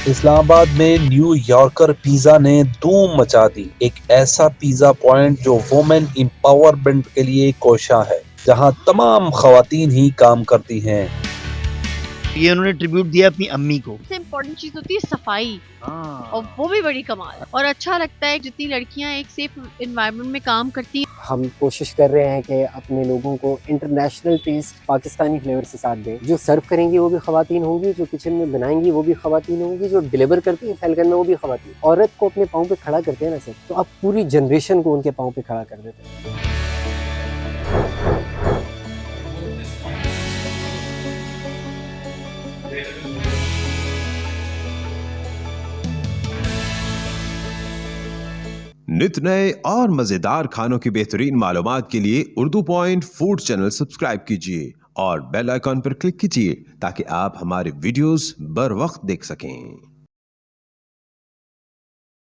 इस्लामाबाद में new yorker pizza ने धूम मचा दी। एक ऐसा पिज्जा पॉइंट जो वुमेन एम्पावरमेंट के लिए कोशा है, जहां तमाम खवातीन ही काम करती हैं। ये उन्होंने ट्रिब्यूट दिया अपनी अम्मी को। सबसे इम्पोर्टेंट चीज होती है सफाई, और वो भी बड़ी कमाल। और अच्छा लगता है जितनी लड़कियां एक सेफ एनवायरनमेंट में काम करती हैं। हम कोशिश कर रहे हैं कि अपने लोगों को इंटरनेशनल टेस्ट पाकिस्तानी फ्लेवर से साथ दें। जो सर्व करेंगी वो भी खवातीन होंगी, जो किचन में बनाएंगी वो भी खवातीन होंगी, जो डिलीवर करती हैं फैलकन में वो भी खवातीन। औरत को अपने पाँव पे खड़ा करते हैं ना सर, तो आप पूरी जनरेशन को उनके पाँव पे खड़ा कर देते हैं। नित नए और मजेदार खानों की बेहतरीन मालूमात के लिए Urdu point food channel subscribe कीजिए और बेल आइकॉन पर क्लिक कीजिए ताकि आप हमारे वीडियोस बर वक्त देख सकें।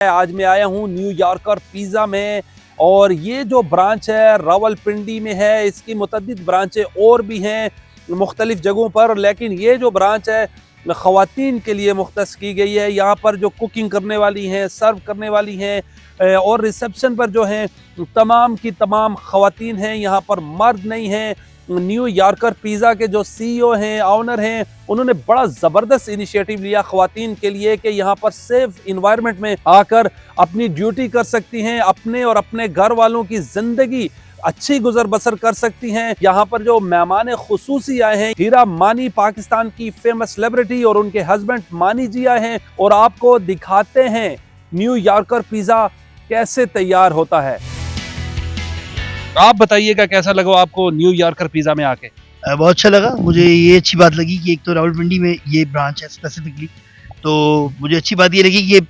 आज मैं आया हूँ न्यू यॉर्कर पिज्जा में, और ये जो ब्रांच है रावलपिंडी में है। इसकी मुतअद्दिद ब्रांचें और भी हैं मुख्तलिफ जगहों पर, लेकिन ये जो ब्रांच है ख़वातीन के लिए मुख्तस की गई है। यहाँ पर जो कुकिंग करने वाली हैं, सर्व करने वाली हैं, और रिसेप्शन पर जो हैं तमाम की तमाम ख़वातीन हैं, यहाँ पर मर्द नहीं हैं। न्यू यॉर्कर पिज़्ज़ा के जो CEO हैं, ऑनर हैं, उन्होंने बड़ा ज़बरदस्त इनिशिएटिव लिया ख़वातीन के लिए कि यहाँ पर सेफ इन्वायरमेंट में आकर अपनी ड्यूटी कर सकती हैं, अपने और अपने घर वालों की ज़िंदगी अच्छी गुजर बसर कर सकती हैं। यहाँ पर जो मेहमान खुसूसी आए हैं, हीरा मानी पाकिस्तान की फेमस सेलिब्रिटी और उनके हस्बैंड मानी जी आए हैं, और आपको दिखाते हैं न्यू यॉर्कर पिज़्ज़ा कैसे तैयार होता है। आप बताइएगा कैसा लगा आपको न्यू यॉर्कर पिज़्ज़ा में आके? बहुत अच्छा लगा मुझे। ये अच्छी बात लगी कि एक तो रावलपिंडी में ये ब्रांच है स्पेसिफिकली, तो मुझे अच्छी बात ये लगी कि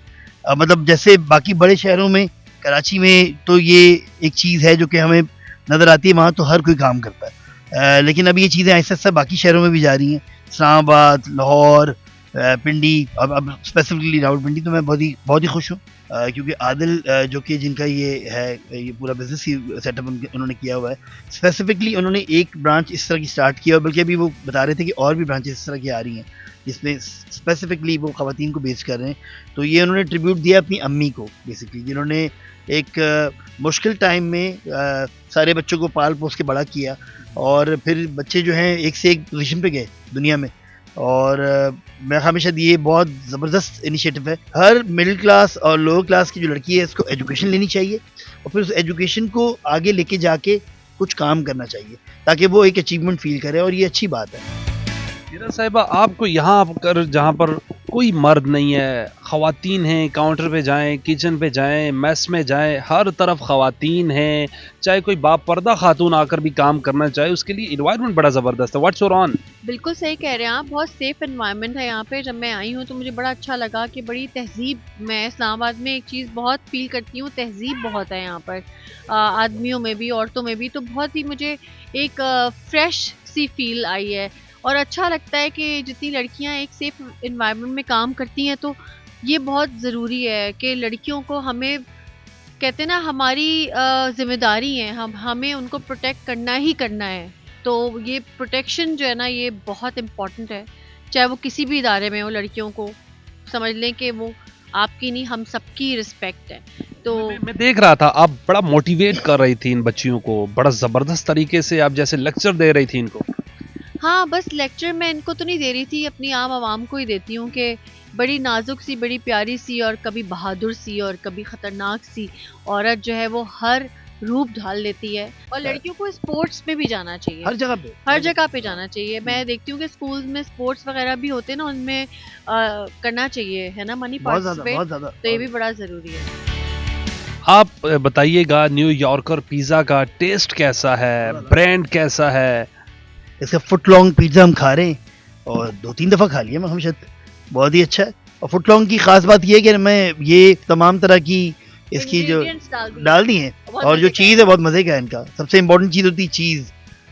मतलब जैसे बाकी बड़े शहरों में, कराची में तो ये एक चीज़ है जो कि हमें नज़र आती है, वहाँ तो हर कोई काम करता है, लेकिन अब ये चीज़ें ऐसा ऐसा बाकी शहरों में भी जा रही हैं। इस्लामाबाद, लाहौर, पिंडी, अब स्पेसिफिकली रावलपिंडी तो मैं बहुत ही खुश हूँ, क्योंकि आदिल जो कि जिनका ये है, ये पूरा बिजनेस ही सेटअप उन्होंने किया हुआ है। स्पेसिफिकली उन्होंने एक ब्रांच इस तरह की स्टार्ट किया, बल्कि अभी वो बता रहे थे कि और भी ब्रांचेस इस तरह की आ रही हैं जिसमें स्पेसिफिकली वो ख़वातीन को बेच कर रहे हैं। तो ये उन्होंने ट्रिब्यूट दिया अपनी अम्मी को बेसिकली, जिन्होंने एक मुश्किल टाइम में सारे बच्चों को पाल पोस के बड़ा किया, और फिर बच्चे जो हैं एक से एक पोजीशन पे गए दुनिया में। और मैं हमेशा ये बहुत ज़बरदस्त इनिशिएटिव है। हर मिडिल क्लास और लोअर क्लास की जो लड़की है, इसको एजुकेशन लेनी चाहिए, और फिर उस एजुकेशन को आगे लेके जाके कुछ काम करना चाहिए ताकि वो एक अचीवमेंट फील करे, और ये अच्छी बात है। हीरा साहिबा, आपको यहाँ पर जहाँ पर कोई मर्द नहीं है, ख़वातीन हैं, काउंटर पे जाएं, किचन पे जाएं, मेस में जाएं, हर तरफ ख़वातीन हैं। चाहे कोई बापर्दा खातून आकर भी काम करना चाहे, उसके लिए इन्वायरमेंट बड़ा ज़बरदस्त है। What's your on? बिल्कुल सही कह रहे हैं आप, बहुत सेफ एनवायरनमेंट है यहाँ पे। जब मैं आई हूँ तो मुझे बड़ा अच्छा लगा कि बड़ी तहजीब, मैं इस्लामाबाद में एक चीज़ बहुत फील करती हूँ, तहजीब बहुत है यहाँ पर, आदमियों में भी औरतों में भी। तो बहुत ही मुझे एक फ्रेश सी फील आई है, और अच्छा लगता है कि जितनी लड़कियां एक सेफ एनवायरनमेंट में काम करती हैं, तो ये बहुत ज़रूरी है कि लड़कियों को, हमें कहते हैं ना, हमारी जिम्मेदारी है, हमें उनको प्रोटेक्ट करना ही करना है। तो ये प्रोटेक्शन जो है ना, ये बहुत इम्पॉर्टेंट है। चाहे वो किसी भी इदारे में हो, लड़कियों को समझ लें कि वो आपकी नहीं, हम सबकी रिस्पेक्ट है। तो मैं देख रहा था आप बड़ा मोटिवेट कर रही थी इन बच्चियों को, बड़ा ज़बरदस्त तरीके से आप जैसे लेक्चर दे रही थी इनको। हाँ, बस लेक्चर मैं इनको तो नहीं दे रही थी, अपनी आम आवाम को ही देती हूँ कि बड़ी नाजुक सी, बड़ी प्यारी सी, और कभी बहादुर सी और कभी ख़तरनाक सी औरत जो है वो हर रूप ढाल लेती है। और लड़कियों को स्पोर्ट्स में भी जाना चाहिए, हर जगह पे जाना चाहिए। मैं देखती हूँ कि स्कूल में स्पोर्ट्स वगैरह भी होते हैं ना, उनमें करना चाहिए, है ना मनी, पार्टिसिपेट। तो ये भी बड़ा ज़रूरी है। आप बताइएगा न्यू यॉर्कर पिज़्ज़ा का टेस्ट कैसा है, ब्रांड कैसा है? इसका फुट लॉन्ग पिज़्ज़ा हम खा रहे हैं, और 2-3 दफ़ा खा लिया मैं हमेशा, बहुत ही अच्छा है। और फुट लॉन्ग की खास बात यह है कि मैं ये तमाम तरह की इसकी जो डाल दी है, और जो चीज़ है बहुत मज़े का है इनका। सबसे इम्पोर्टेंट चीज़ होती है चीज़,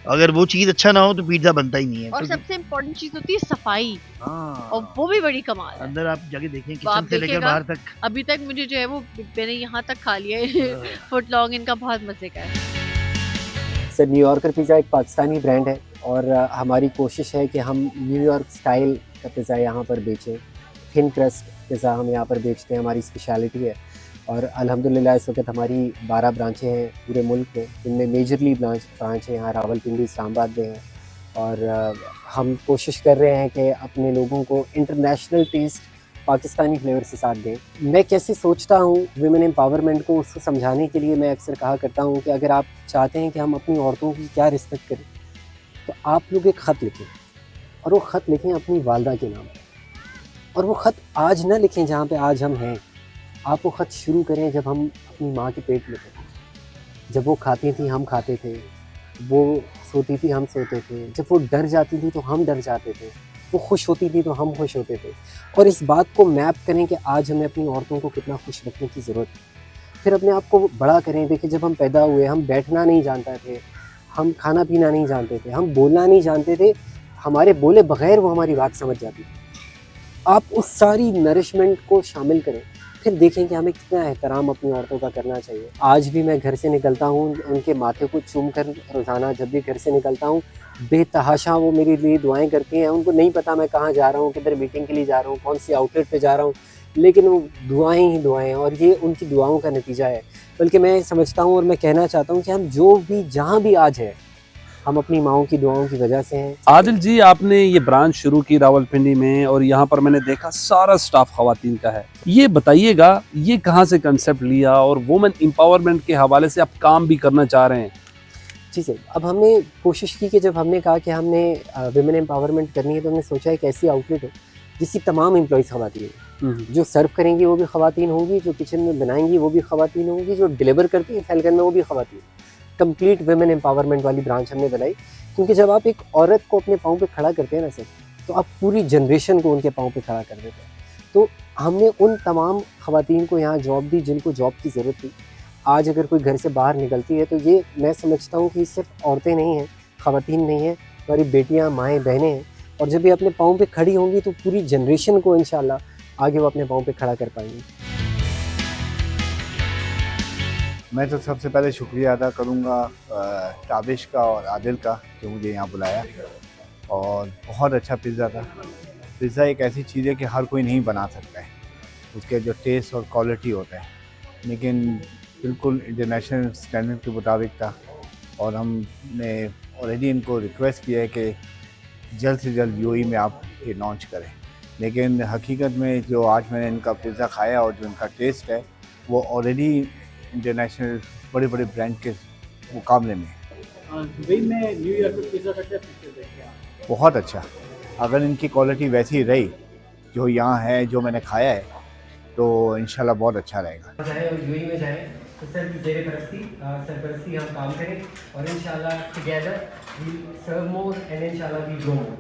अगर वो चीज़ अच्छा ना हो तो पिज़्ज़ा बनता ही नहीं है। और सबसे इम्पोर्टेंट चीज़ होती है सफाई, और वो भी बड़ी कमाल है। अंदर आप जाके देखें, किचन से लेकर बाहर तक। अभी तक मुझे जो है वो मैंने यहाँ तक खा लिया है। फुट लॉन्ग इनका बहुत मज़े का है। सर, न्यू यॉर्कर पिज़्ज़ा एक पाकिस्तानी ब्रांड है, और हमारी कोशिश है कि हम न्यूयॉर्क स्टाइल का पिज़्ज़ा यहाँ पर बेचें। थिन क्रस्ट पिज़्ज़ा हम यहाँ पर बेचते हैं, हमारी स्पेशलिटी है। और अल्हम्दुलिल्लाह इस वक्त हमारी 12 ब्रांचें हैं पूरे मुल्क में, इनमें मेजरली ब्रांच यहाँ रावलपिंडी इस्लामाबाद में हैं। और हम कोशिश कर रहे हैं कि अपने लोगों को इंटरनेशनल टेस्ट पाकिस्तानी फ्लेवर से साथ दें। मैं कैसे सोचता हूँ विमेन एम्पावरमेंट को, उसको समझाने के लिए मैं अक्सर कहा करता हूँ कि अगर आप चाहते हैं कि हम अपनी औरतों की क्या रिस्पेक्ट करें तो आप लोग एक ख़त लिखें, और वो ख़त लिखें अपनी वालदा के नाम। और वो ख़त आज ना लिखें जहाँ पे आज हम हैं, आप वो ख़त शुरू करें जब हम अपनी माँ के पेट में थे, जब वो खाती थी हम खाते थे, वो सोती थी हम सोते थे, जब वो डर जाती थी तो हम डर जाते थे, वो खुश होती थी तो हम खुश होते थे। और इस बात को मैप करें कि आज हमें अपनी औरतों को कितना खुश रखने की ज़रूरत है। फिर अपने आप को बड़ा करें। देखिए, जब हम पैदा हुए हम बैठना नहीं जानते थे, हम खाना पीना नहीं जानते थे, हम बोलना नहीं जानते थे, हमारे बोले बगैर वो हमारी बात समझ जाती थी। आप उस सारी नरिशमेंट को शामिल करें, फिर देखें कि हमें कितना एहतराम अपनी औरतों का करना चाहिए। आज भी मैं घर से निकलता हूँ, उनके माथे को चूम कर रोज़ाना जब भी घर से निकलता हूँ, बेतहाशा वो मेरे लिए दुआएं करती हैं। उनको नहीं पता मैं कहाँ जा रहा हूँ, किधर मीटिंग के लिए जा रहा हूँ, कौन सी आउटलेट पे जा रहा हूँ, लेकिन वो दुआएं ही दुआएं हैं, और ये उनकी दुआओं का नतीजा है। बल्कि मैं समझता हूँ और मैं कहना चाहता हूँ कि हम जो भी जहाँ भी आज है, हम अपनी माँओं की दुआओं की वजह से हैं। आदिल जी, आपने ये ब्रांच शुरू की रावलपिंडी में और यहाँ पर मैंने देखा सारा स्टाफ खवातीन का है। ये बताइएगा, ये कहाँ से कंसेप्ट लिया और वुमेन एम्पावरमेंट के हवाले से आप काम भी करना चाह रहे हैं? जी सर, अब हमने कोशिश की कि जब हमने कहा कि हमने विमेन एम्पावरमेंट करनी है, तो हमने सोचा एक ऐसी आउटलेट हो जिसकी तमाम एम्प्लॉइज़ खवातीन हैं। जो सर्व करेंगी वो भी खवातीन होंगी, जो किचन में बनाएंगी वो भी खवातीन होंगी, जो डिलीवर करती है फैलगन में वो भी खवातीन। कंप्लीट विमेन एम्पावरमेंट वाली ब्रांच हमने बनाई, क्योंकि जब आप एक औरत को अपने पाँव पे खड़ा करते हैं ना सर, तो आप पूरी जनरेशन को उनके पाँव पे खड़ा कर देते हैं। तो हमने उन तमाम खवातीन को यहाँ जॉब दी जिनको जॉब की ज़रूरत थी। आज अगर कोई घर से बाहर निकलती है तो ये मैं समझता हूँ कि सिर्फ औरतें नहीं हैं, खवातीन नहीं हैं, हमारी बेटियाँ, माएँ, बहनें हैं। और जब ये अपने पाँव पे खड़ी होंगी तो पूरी जनरेशन को इंशाल्लाह आगे वो अपने पाँव पे खड़ा कर पाएंगी। मैं तो सबसे पहले शुक्रिया अदा करूँगा ताबिश का और आदिल का जो मुझे यहाँ बुलाया, और बहुत अच्छा पिज़्ज़ा था। पिज़्ज़ा एक ऐसी चीज़ है कि हर कोई नहीं बना सकता है, उसके जो टेस्ट और क्वालिटी होता है, लेकिन बिल्कुल इंटरनेशनल स्टैंडर्ड के मुताबिक था। और हमने ऑलरेडी इनको रिक्वेस्ट किया है कि जल्द से जल्द यूएई में आप ये लॉन्च करें। लेकिन हकीकत में जो आज मैंने इनका पिज़्ज़ा खाया और जो इनका टेस्ट है वो ऑलरेडी इंटरनेशनल बड़े बड़े ब्रांड के मुकाबले में दुबई में न्यूयॉर्क में पिज़्ज़ा का क्या फीचर देखें आप? बहुत अच्छा। अगर इनकी क्वालिटी वैसी रही जो यहाँ है, जो मैंने खाया है, तो इंशाल्लाह बहुत अच्छा रहेगा। जाएं और यूएई में जाएं तो सर की सरपरस्ती हम काम करें, और इंशाल्लाह together we serve more and इंशाल्लाह वी ग्रो मोर।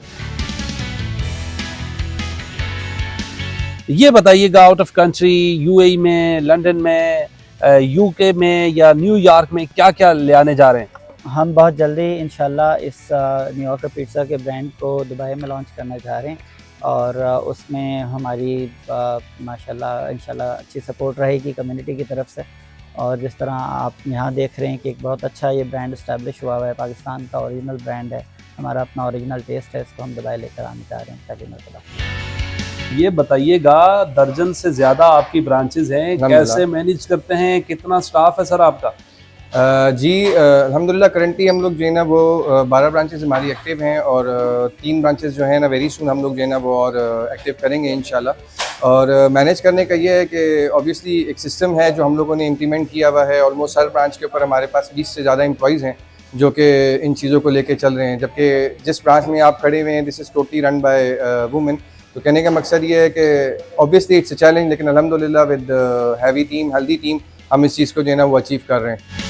ये बताइएगा, आउट ऑफ कंट्री, यूएई में, लंदन में, यूके में या न्यूयॉर्क में क्या क्या ले आने जा रहे हैं? हम बहुत जल्दी इंशाल्लाह इस न्यूयॉर्क पिज़्ज़ा के ब्रांड को दुबई में लॉन्च करना चाह रहे हैं, और उसमें हमारी माशाल्लाह इंशाल्लाह अच्छी सपोर्ट रहेगी कम्युनिटी की तरफ से। और जिस तरह आप यहाँ देख रहे हैं कि एक बहुत अच्छा ये ब्रांड इस्टेब्लिश हुआ है, पाकिस्तान का ओरिजिनल ब्रांड है, हमारा अपना ओरिजिनल टेस्ट है, इसको हम दुबई लेकर आने चाह रहे हैं पहली मरतबा। ये बताइएगा, दर्जन से ज़्यादा आपकी ब्रांचेज हैं, कैसे मैनेज करते हैं, कितना स्टाफ है सर आपका? जी अल्हम्दुलिल्लाह करंटली हम लोग जो है ना वो 12 ब्रांचेस हमारी एक्टिव हैं, और 3 ब्रांचेस जो है ना वेरी सून हम लोग जो है ना वो और एक्टिव करेंगे इंशाल्लाह। और मैनेज करने का ये है कि ऑब्वियसली एक सिस्टम है जो हम लोगों ने इम्प्लीमेंट किया हुआ है। ऑलमोस्ट हर ब्रांच के ऊपर हमारे पास 20 से ज़्यादा एम्प्लॉइज़ हैं जो कि इन चीज़ों को लेके चल रहे हैं। जबकि जिस ब्रांच में आप खड़े हुए हैं this is totally run by women. तो कहने का मकसद ये है कि ऑब्वियसली इट्स अ चैलेंज, लेकिन अल्हम्दुलिल्लाह with heavy team, healthy team, हम इस चीज़ को जो है ना वो अचीव कर रहे हैं।